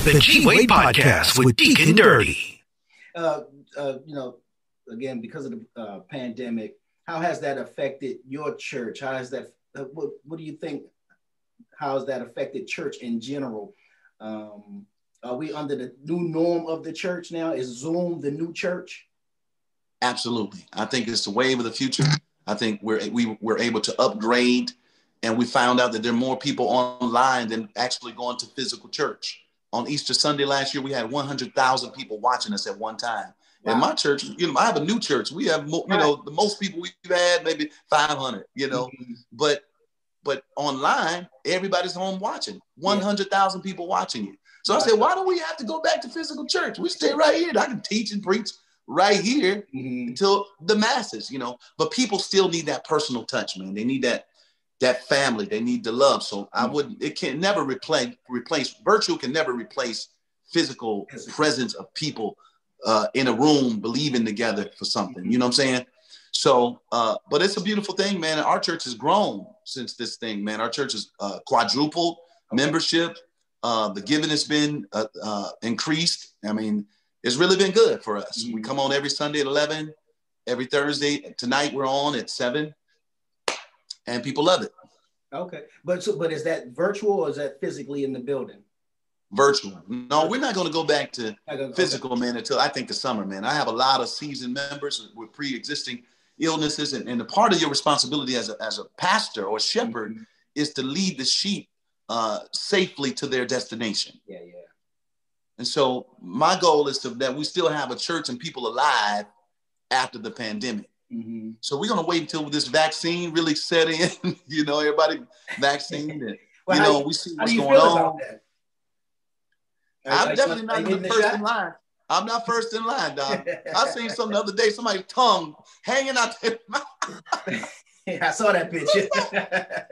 The G-Wade Podcast with Deacon Dirty. Again, because of the pandemic, how has that affected your church? How has that, what do you think, how has that affected church in general? Are we under the new norm of the church now? Is Zoom the new church? Absolutely. I think it's the wave of the future. I think we're able to upgrade, and we found out that there are more people online than actually going to physical church. On Easter Sunday last year, we had 100,000 people watching us at one time. Wow. In my church, I have a new church. We have, the most people we've had, maybe 500, mm-hmm. but online, everybody's home watching. 100,000 people watching you. So I said, why don't we have to go back to physical church? We stay right here. I can teach and preach right here until the masses, but people still need that personal touch, man. They need that family. They need the love. So it can never replace, virtual can never replace physical presence of people in a room believing together for something. You know what I'm saying? So, but it's a beautiful thing, man. Our church has grown since this thing, man. Our church has quadrupled membership. The giving has been increased. I mean, it's really been good for us. We come on every Sunday at 11, every Thursday. Tonight we're on at 7, and people love it. Okay, but is that virtual or is that physically in the building? Virtual. No, we're not going to go back to physical, man, until I think the summer, man. I have a lot of seasoned members with pre-existing illnesses, and a part of your responsibility as a pastor or shepherd is to lead the sheep safely to their destination. Yeah. And so my goal is that we still have a church and people alive after the pandemic. Mm-hmm. So we're going to wait until this vaccine really set in, everybody vaccinated. And, we see what's going on. I'm definitely not the first in line. I'm not first in line, dog. I seen something the other day, somebody's tongue hanging out there. I saw that picture. I said,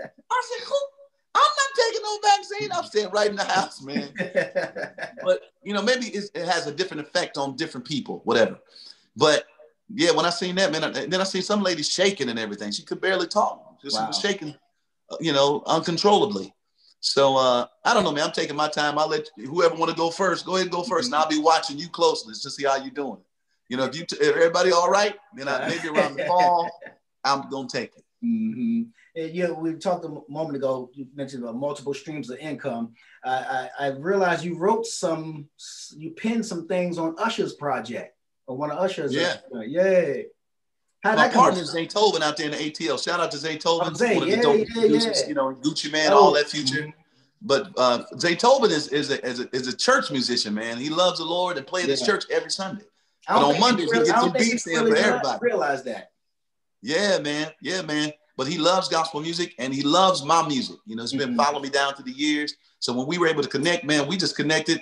I'm not taking no vaccine. I'm staying right in the house, man. But, maybe it has a different effect on different people, whatever. But, yeah, when I seen that, man, then I seen some lady shaking and everything. She could barely talk. She was shaking, uncontrollably. So, I don't know, man. I'm taking my time. I'll let whoever want to go first, go ahead and go first. And I'll be watching you closely to see how you're doing. If everybody all right, then maybe around the fall, I'm going to take it. Mm-hmm. We talked a moment ago, you mentioned multiple streams of income. I realized you penned some things on Usher's project, or one of Usher's. Yeah. Yay. My partner Zay Tobin out there in the ATL. Shout out to Zay Tobin, one of the dope producers, Gucci Man, all that future. But Zay Tobin is a church musician, man. He loves the Lord and plays at his church every Sunday. But on Mondays, he gets some beats in for everybody. Realize that. Yeah, man. But he loves gospel music and he loves my music. He's been following me down through the years. So when we were able to connect, man, we just connected.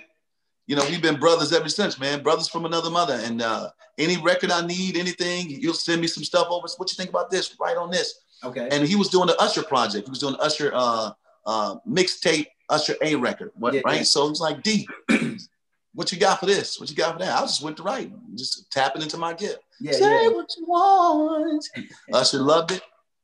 We've been brothers ever since, man. Brothers from another mother. And any record I need, anything, you'll send me some stuff over. What you think about this? Write on this. Okay. And he was doing the Usher project. He was doing the Usher mixtape, Usher A record. Right? Yeah. So it's like, D, what you got for this? What you got for that? I just went to write, just tapping into my gift. Say what you want. Usher loved it.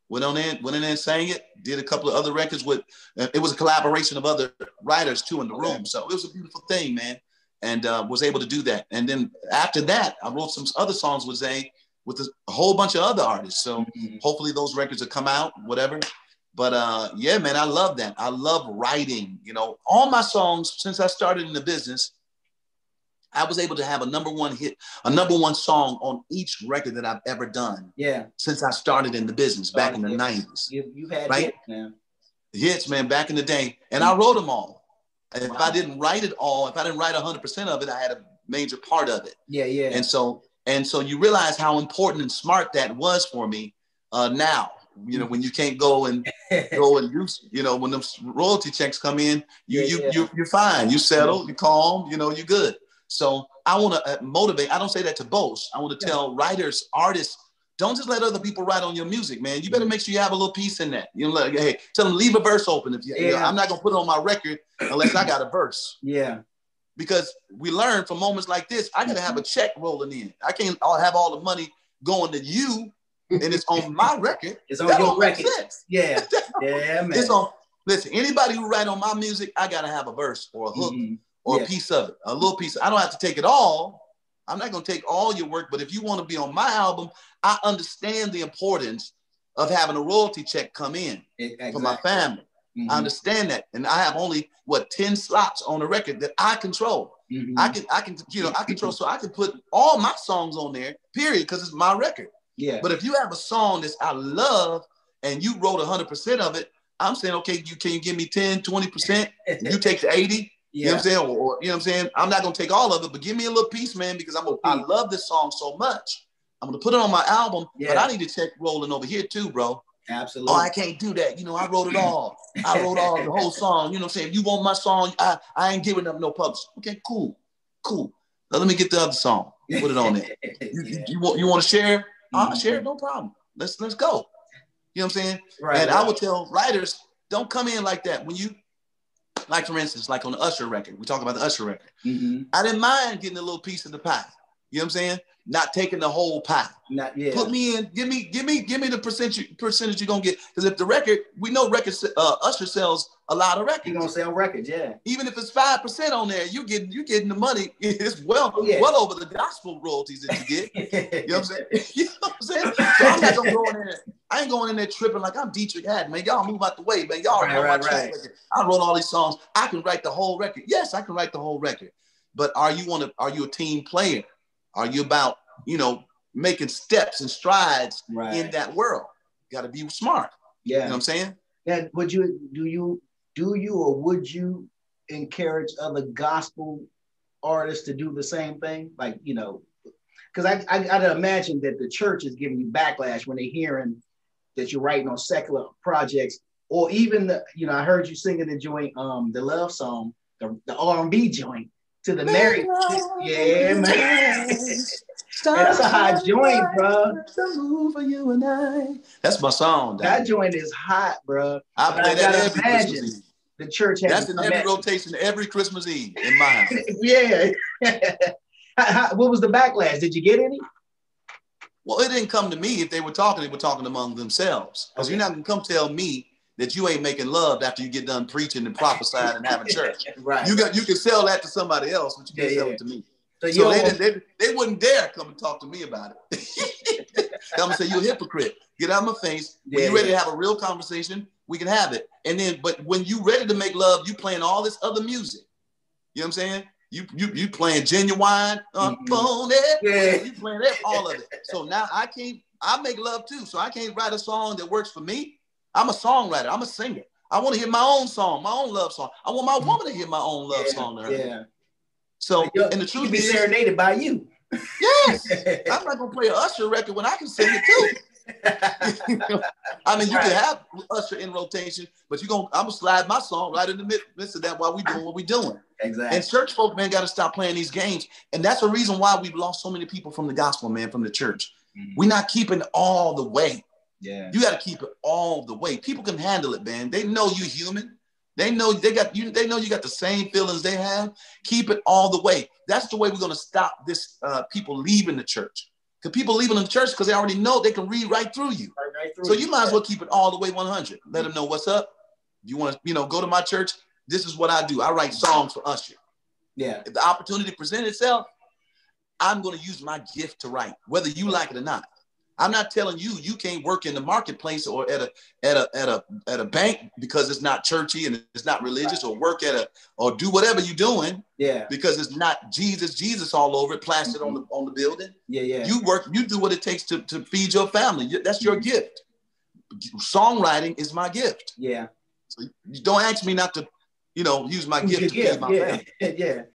Went in there and sang it. Did a couple of other records with. It was a collaboration of other writers too in the room. So it was a beautiful thing, man. And was able to do that. And then after that, I wrote some other songs with Zay with a whole bunch of other artists. So hopefully those records will come out, whatever. But yeah, man, I love that. I love writing. All my songs since I started in the business, I was able to have a number one song on each record that I've ever done. Yeah. Since I started in the business back in the 90s. You've had hits, man. Hits, man, back in the day. And I wrote them all. And if I didn't write it all, if I didn't write 100% of it, I had a major part of it. Yeah. And so you realize how important and smart that was for me now. When you can't go and do, when those royalty checks come in, you're fine. You settle, you're calm, you're good. So I want to motivate. I don't say that to boast. I want to tell writers, artists, don't just let other people write on your music, man. You better make sure you have a little piece in that. Hey, tell them leave a verse open. I'm not gonna put it on my record unless I got a verse. Yeah. Because we learn from moments like this, I gotta have a check rolling in. I can't have all the money going to you, and it's on my record. It's on your record. Yeah. Yeah, man. Listen, anybody who write on my music, I gotta have a verse or a hook or a piece of it, a little piece. I don't have to take it all. I'm not going to take all your work, but if you want to be on my album, I understand the importance of having a royalty check come in for my family. I understand that. And I have only 10 slots on the record that I control. I can control, so I can put all my songs on there, period, because it's my record. Yeah. But if you have a song that I love and you wrote 100% of it, I'm saying, okay, can you give me 10, 20%? You take the 80. You know what I'm saying? Or you know what I'm saying? I'm not gonna take all of it, but give me a little piece, man, because I love this song so much. I'm gonna put it on my album, but I need to check rolling over here too, bro. Absolutely. Oh, I can't do that. I wrote it all. I wrote all the whole song. You know what I'm saying? If you want my song, I ain't giving up no publish. Okay, cool. Now let me get the other song. Put it on there. You want to share? I'll share, no problem. Let's go. You know what I'm saying? Right. And I would tell writers, don't come in like that. When you, like for instance, like on the Usher record, we talk about the Usher record. I didn't mind getting a little piece of the pie. You know what I'm saying? Not taking the whole pie. Put me in. Give me the percentage you're gonna get. Because if the record, we know Usher sells a lot of records. You're gonna sell records, yeah. Even if it's 5% on there, you getting the money. It's well over the gospel royalties that you get. You know what I'm saying? You know what I'm saying? So I'm not gonna go in there. I ain't going in there tripping like I'm Dietrich Haddon, man. Y'all move out the way, man. Y'all know my track record. I wrote all these songs. I can write the whole record. Yes, I can write the whole record. But are you a team player? Are you about, making steps and strides in that world? You got to be smart. Yeah. You know what I'm saying? And would you encourage other gospel artists to do the same thing? Like, because I gotta imagine that the church is giving you backlash when they're hearing that you're writing on secular projects, or even I heard you singing the joint, the love song, the R&B joint to the married. Yeah, man. That's a hot joint, bro. For you and I. That's my song. That joint is hot, bro. I play that every Christmas Eve. The church has. That's in every rotation every Christmas Eve in my house. Yeah. What was the backlash? Did you get any? Well, it didn't come to me. If they were talking among themselves. Because you're not gonna come tell me that you ain't making love after you get done preaching and prophesying and having church. Right. You can sell that to somebody else, but you can't sell it to me. So they wouldn't dare come and talk to me about it. I'm gonna say, you're a hypocrite. Get out of my face. When you're ready to have a real conversation, we can have it. And then, but when you ready to make love, you playing all this other music. You know what I'm saying? You playing Genuine, phone it. Yeah. You playing all of it. So now I make love too. So I can't write a song that works for me. I'm a songwriter. I'm a singer. I want to hear my own song, my own love song. I want my woman to hear my own love song. Yeah. So, and the truth is, serenaded by you. Yes. I'm not going to play an Usher record when I can sing it too. I mean, you can have Usher in rotation, but I'm going to slide my song right in the midst of that while we doing what we doing. Exactly. And church folk, man, got to stop playing these games. And that's the reason why we've lost so many people from the gospel, man, from the church. We're not keeping all the way. Yeah. You got to keep it all the way. People can handle it, man. They know you're human. They know you got the same feelings they have. Keep it all the way. That's the way we're going to stop this people leaving the church. Because people leaving the church because they already know they can read right through you. So you might as well keep it all the way 100. Let them know what's up. If you want to, go to my church, this is what I do. I write songs for Usher. Yeah. If the opportunity presents itself, I'm going to use my gift to write, whether you like it or not. I'm not telling you can't work in the marketplace or at a bank because it's not churchy and it's not religious, or work or do whatever you're doing. Yeah. Because it's not Jesus all over it, plastered on the building. Yeah, yeah. You do what it takes to feed your family. That's your gift. Songwriting is my gift. Yeah. So you don't ask me not to, use my gift to feed my family. Yeah.